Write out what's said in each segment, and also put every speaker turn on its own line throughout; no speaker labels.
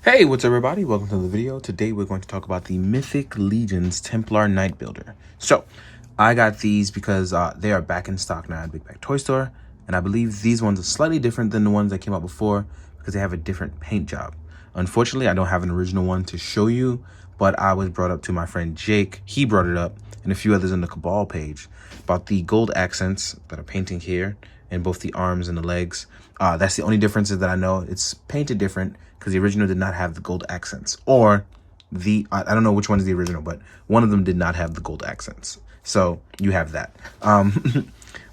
Hey, what's up everybody? Welcome to the video. Today we're going to talk about the Mythic Legion's Templar Knight Builder. So, I got these because they are back in stock now at Big Bag Toy Store, and I believe these ones are slightly different than the ones that came out before because they have a different paint job. Unfortunately, I don't have an original one to show you, but I was brought up to my friend Jake. He brought it up, and a few others in the Cabal page, about the gold accents that are painting here in both the arms and the legs. That's the only differences that I know. It's painted different because the original did not have the gold accents, or I don't know which one is the original, but one of them did not have the gold accents. So you have that.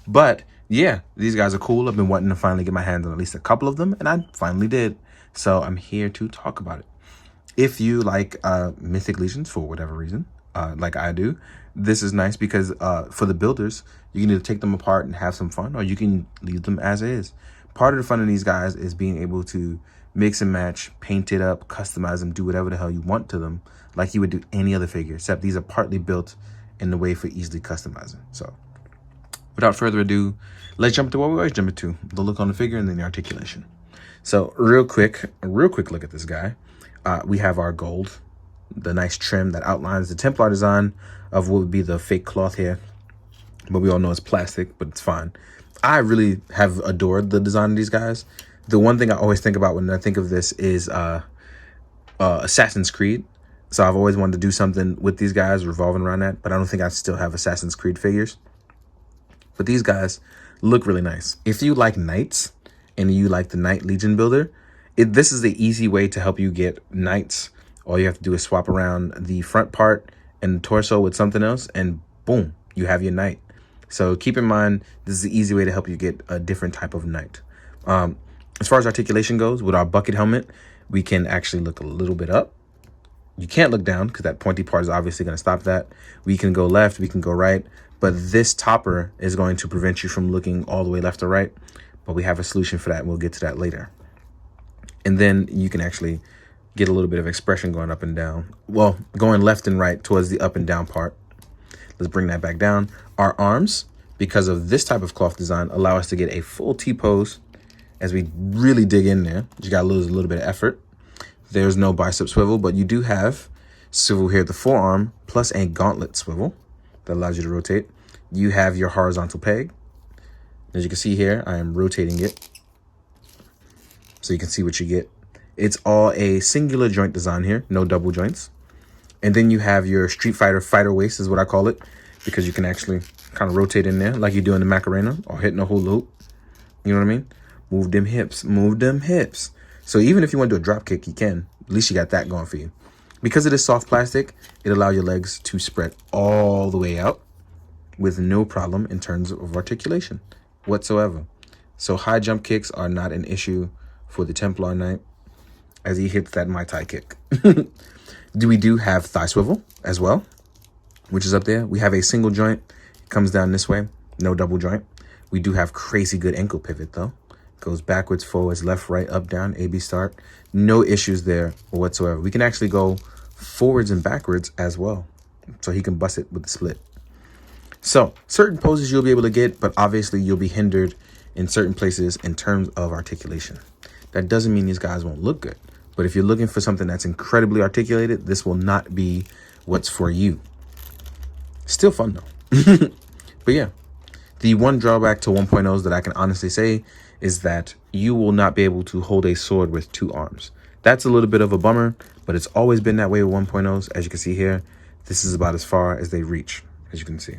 But yeah, these guys are cool. I've been wanting to finally get my hands on at least a couple of them, and I finally did. So I'm here to talk about it. If you like Mythic Legions for whatever reason, like I do, this is nice because for the builders, you can either take them apart and have some fun, or you can leave them as is. Part of the fun of these guys is being able to mix and match, paint it up, customize them, do whatever the hell you want to them, like you would do any other figure, except these are partly built in the way for easily customizing. So without further ado, let's jump into what we always jump into, the look on the figure and then the articulation. So a real quick look at this guy. We have our gold, the nice trim that outlines the Templar design of what would be the fake cloth here, but we all know it's plastic, but it's fine. I really have adored the design of these guys. The one thing I always think about when I think of this is Assassin's Creed. So I've always wanted to do something with these guys revolving around that, but I don't think I still have Assassin's Creed figures. But these guys look really nice. If you like knights and you like the Knight Legion builder, this is the easy way to help you get knights. All you have to do is swap around the front part and the torso with something else, and boom, you have your knight. So keep in mind, this is the easy way to help you get a different type of knight. As far as articulation goes, with our bucket helmet, we can actually look a little bit up. You can't look down because that pointy part is obviously going to stop that. We can go left, we can go right, but this topper is going to prevent you from looking all the way left or right. But we have a solution for that, and we'll get to that later. And then you can actually get a little bit of expression going up and down. Well, going left and right towards the up and down part. Let's bring that back down. Our arms, because of this type of cloth design, allow us to get a full T-pose as we really dig in there. You gotta lose a little bit of effort. There's no bicep swivel, but you do have swivel here at the forearm, plus a gauntlet swivel that allows you to rotate. You have your horizontal peg. As you can see here, I am rotating it so you can see what you get. It's all a singular joint design here, no double joints. And then you have your Street Fighter waist is what I call it, because you can actually kind of rotate in there like you do in the Macarena or hitting a hula hoop. You know what I mean? Move them hips, move them hips. So even if you want to do a drop kick, you can. At least you got that going for you. Because it is soft plastic, it allows your legs to spread all the way out with no problem in terms of articulation whatsoever. So high jump kicks are not an issue for the Templar Knight as he hits that Mai Tai kick. We do have thigh swivel as well, which is up there. We have a single joint. It comes down this way, no double joint. We do have crazy good ankle pivot though. Goes backwards, forwards, left, right, up, down, A, B start. No issues there whatsoever. We can actually go forwards and backwards as well. So he can bust it with the split. So certain poses you'll be able to get, but obviously you'll be hindered in certain places in terms of articulation. That doesn't mean these guys won't look good. But if you're looking for something that's incredibly articulated, this will not be what's for you. Still fun though. But yeah, the one drawback to 1.0s that I can honestly say is that you will not be able to hold a sword with two arms. That's a little bit of a bummer, but it's always been that way with 1.0s. As you can see here, this is about as far as they reach, as you can see.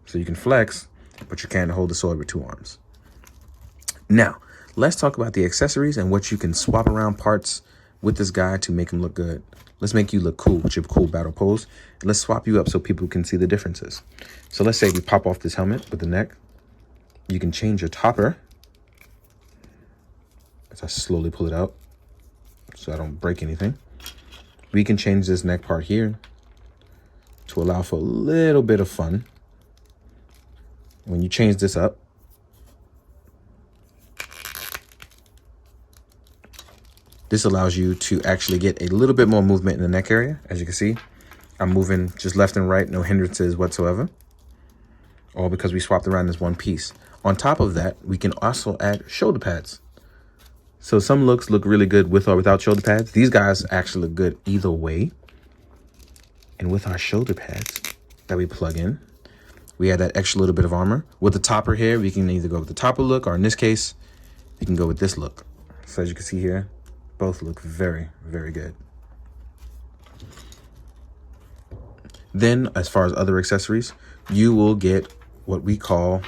So you can flex, but you can't hold the sword with two arms. Now, let's talk about the accessories and what you can swap around parts with this guy to make him look good. Let's make you look cool with your cool battle pose. Let's swap you up so people can see the differences. So let's say we pop off this helmet with the neck. You can change your topper. As I slowly pull it out so I don't break anything. We can change this neck part here to allow for a little bit of fun. When you change this up, this allows you to actually get a little bit more movement in the neck area. As you can see, I'm moving just left and right, no hindrances whatsoever. All because we swapped around this one piece. On top of that, we can also add shoulder pads. So some looks look really good with or without shoulder pads. These guys actually look good either way. And with our shoulder pads that we plug in, we add that extra little bit of armor. With the topper here, we can either go with the topper look, or in this case, we can go with this look. So as you can see here, both look very, very good. Then, as far as other accessories, you will get what we call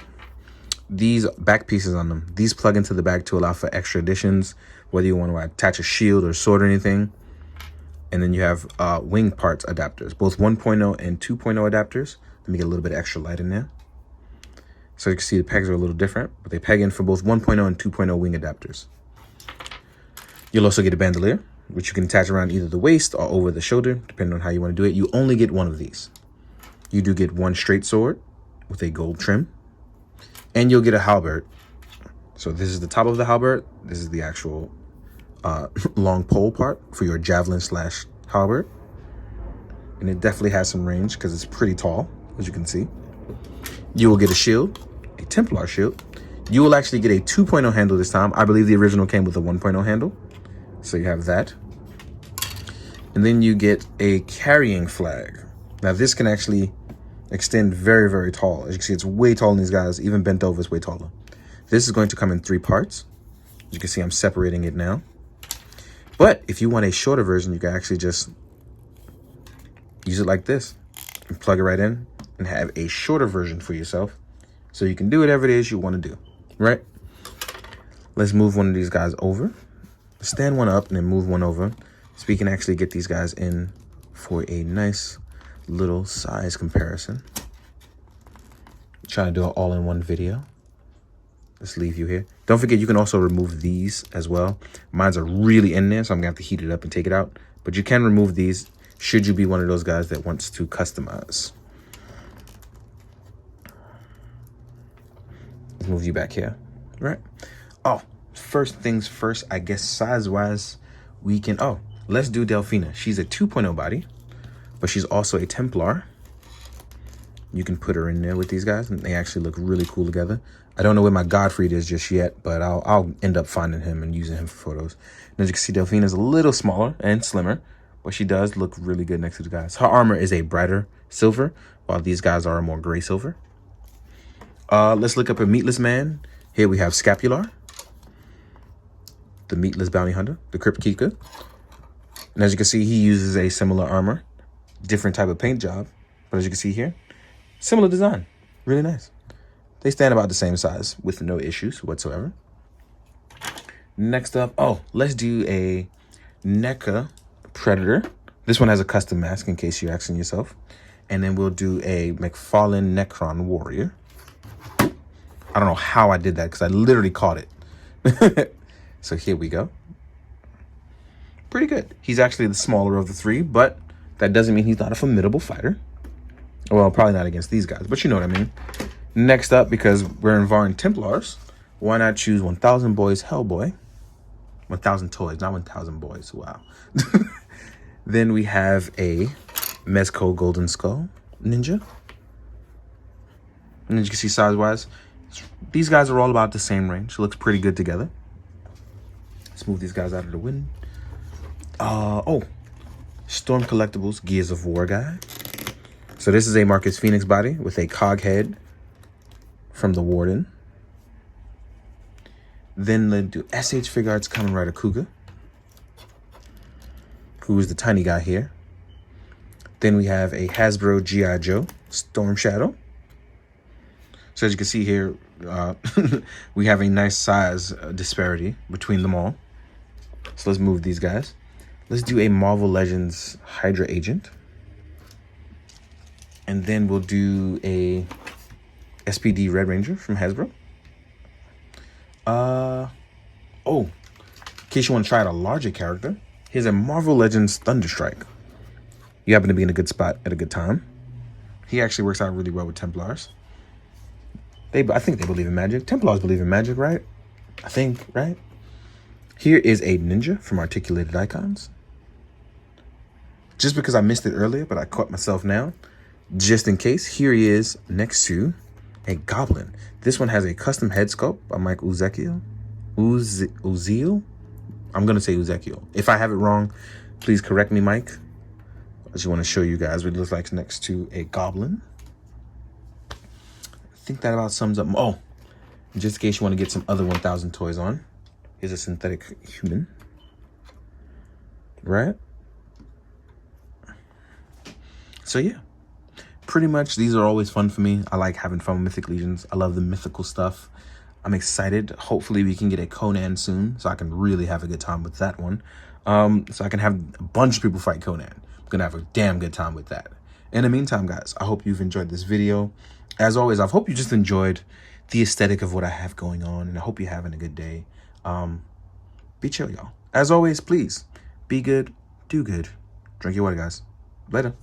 these back pieces on them. These plug into the back to allow for extra additions, whether you want to attach a shield or sword or anything. And then you have wing parts adapters, both 1.0 and 2.0 adapters. Let me get a little bit of extra light in there. So you can see the pegs are a little different, but they peg in for both 1.0 and 2.0 wing adapters. You'll also get a bandolier, which you can attach around either the waist or over the shoulder, depending on how you want to do it. You only get one of these. You do get one straight sword with a gold trim, and you'll get a halberd. So this is the top of the halberd. This is the actual long pole part for your javelin / halberd. And it definitely has some range because it's pretty tall, as you can see. You will get a shield, a Templar shield. You will actually get a 2.0 handle this time. I believe the original came with a 1.0 handle. So you have that. And then you get a carrying flag. Now this can actually extend very, very tall. As you can see, it's way taller than these guys. Even bent over, it's way taller. This is going to come in 3 parts. As you can see, I'm separating it now. But if you want a shorter version, you can actually just use it like this and plug it right in and have a shorter version for yourself. So you can do whatever it is you want to do, right? Let's move one of these guys over. Stand one up and then move one over, so we can actually get these guys in for a nice little size comparison. Trying to do it all in one video. Let's leave you here. Don't forget, you can also remove these as well. Mine's are really in there, so I'm gonna have to heat it up and take it out. But you can remove these should you be one of those guys that wants to customize. Let's move you back here, right? Oh, first things first, I guess size-wise, we can, let's do Delphina. She's a 2.0 body, but she's also a Templar. You can put her in there with these guys, and they actually look really cool together. I don't know where my Godfried is just yet, but I'll end up finding him and using him for photos. And as you can see, Delphina's a little smaller and slimmer, but she does look really good next to the guys. Her armor is a brighter silver, while these guys are a more gray silver. Let's look up a meatless man. Here we have Scapular, the meatless bounty hunter, the Crypt Keeper. And as you can see, he uses a similar armor, different type of paint job. But as you can see here, similar design, really nice. They stand about the same size with no issues whatsoever. Next up, let's do a Neca Predator. This one has a custom mask in case you're asking yourself. And then we'll do a McFarlane Necron Warrior. I don't know how I did that because I literally caught it. So here we go. Pretty good. He's actually the smaller of the 3, but that doesn't mean he's not a formidable fighter. Well, probably not against these guys, but you know what I mean. Next up, because we're involving Templars, why not choose 1000 Boys Hellboy? 1000 toys, not 1000 boys. Wow. Then we have a Mezco Golden Skull Ninja. And as you can see size-wise, these guys are all about the same range. It looks pretty good together. Let's move these guys out of the wind. Storm Collectibles Gears of War guy. So this is a Marcus Phoenix body with a cog head from the Warden. Then let's do SH Figure Arts Kamen Rider Kuga, who is the tiny guy here. Then we have a Hasbro G.I. Joe Storm Shadow. So as you can see here, we have a nice size disparity between them all. So let's move these guys. Let's do a Marvel Legends Hydra Agent. And then we'll do a SPD Red Ranger from Hasbro. In case you want to try out a larger character, here's a Marvel Legends Thunderstrike. You happen to be in a good spot at a good time. He actually works out really well with Templars. I think they believe in magic. Templars believe in magic, right? I think, right? Here is a ninja from Articulated Icons. Just because I missed it earlier, but I caught myself now. Just in case, here he is next to a goblin. This one has a custom head sculpt by Mike Uziel. I'm going to say Ezekiel. If I have it wrong, please correct me, Mike. I just want to show you guys what it looks like next to a goblin. I think that about sums up. Oh, just in case you want to get some other 1000 toys on. Here's a synthetic human. Right? So yeah, pretty much these are always fun for me. I like having fun with Mythic Legions. I love the mythical stuff. I'm excited. Hopefully we can get a Conan soon so I can really have a good time with that one. So I can have a bunch of people fight Conan. I'm gonna have a damn good time with that. In the meantime, guys, I hope you've enjoyed this video. As always, I hope you just enjoyed the aesthetic of what I have going on, and I hope you're having a good day. Be chill, y'all. As always, please be good, do good, drink your water, guys. Later.